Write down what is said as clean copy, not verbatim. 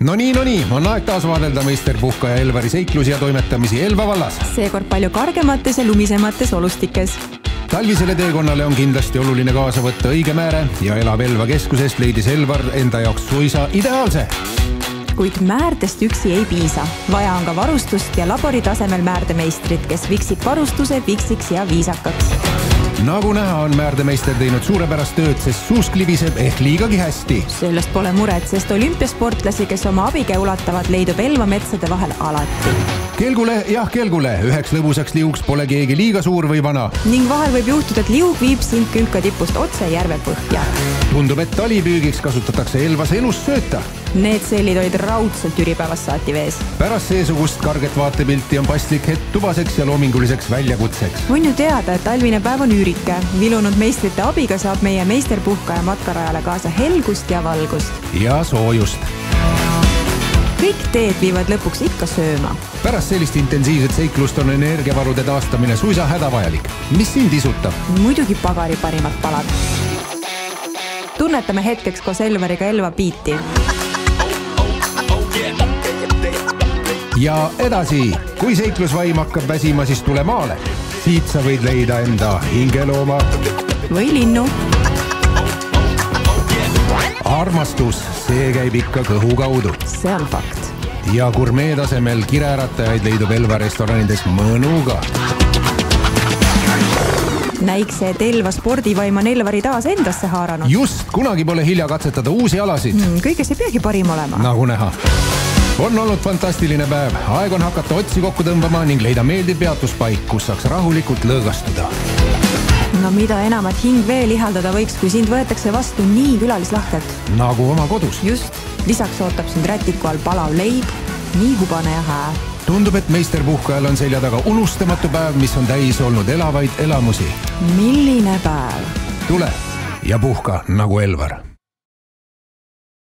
No nii, on aeg taas vaadelda meister Puhkaja Elvari seiklusi ja toimetamisi Elva vallas. Seekord palju kargemates ja lumisemates olustikes. Talvisele teekonnale on kindlasti oluline kaasa võtta õige määre ja Elav Elva keskusest leidis Elvar enda jaoks suisa ideaalse. Kuid määrdest üksi ei piisa. Vaja on ka varustust ja labori tasemel määrdemeistrit, kes viksib varustuse viksiks ja viisakaks. Nagu näha, on määrdemeister teinud suurepärast tööd, sest suusk libiseb ehk liigagi hästi. Sellest pole muret, sest olümpiasportlasi, kes oma abikäe ulatavad, leidub Elva metsade vahel alati. Kelgule, üheks lõbusaks liuks pole keegi liiga suur või vana. Ning vahel võib juhtuda, et liug viib sind Künka tipust otse järve põhja. Tundub, et talipüügiks kasutatakse Elvas elust sööta. Need sellid olid raudselt jüripäevast saati vees. Pärast seesugust karget vaatepilti on paslik hetk tubaseks ja loominguliseks väljakutseks. On ju teada, et talvine päev on üürike. Vilunud meistrite abiga saab meie meister Puhkaja matkarajale kaasa helgust ja valgust. Ja soojust. Kõik teed viivad lõpuks ikka sööma. Pärast sellist intensiivset seiklust on energiavarude taastamine suisa hädavajalik. Mis sind isutab? Muidugi pagari parimad palad. Tunnetame hetkeks koos Elvariga Elva biiti. Ja edasi, kui seiklusvaim hakkab väsima, siis tule maale. Siit sa võid leida enda hingelooma. Või linnu. Armastus, see käib ikka kõhu kaudu. See on fakt. Ja gurmee tasemel kireäratajaid leidub Elva restoranides mõnuga. Näiks see, et Elva spordivaim on Elvari taas endasse haaranud. Just, kunagi pole hilja katsetada uusi alasid. Kõiges ei peagi parim olema. Nagu näha. On olnud fantastiline päev. Aeg on hakata otsi kokku tõmbama ning leida meeldiv peatuspaik, kus saaks rahulikult lõõgastuda. No mida enamat hing veel ihaldada võiks, kui sind võetakse vastu nii külalislahkelt. Nagu oma kodus. Just. Lisaks ootab sind rätiku all palav leib, nii hubane ja hää. Tundub, et meister Puhkajal on selja taga unustamatu päev, mis on täis olnud elavaid elamusi. Milline päev? Tule ja puhka nagu Elvar.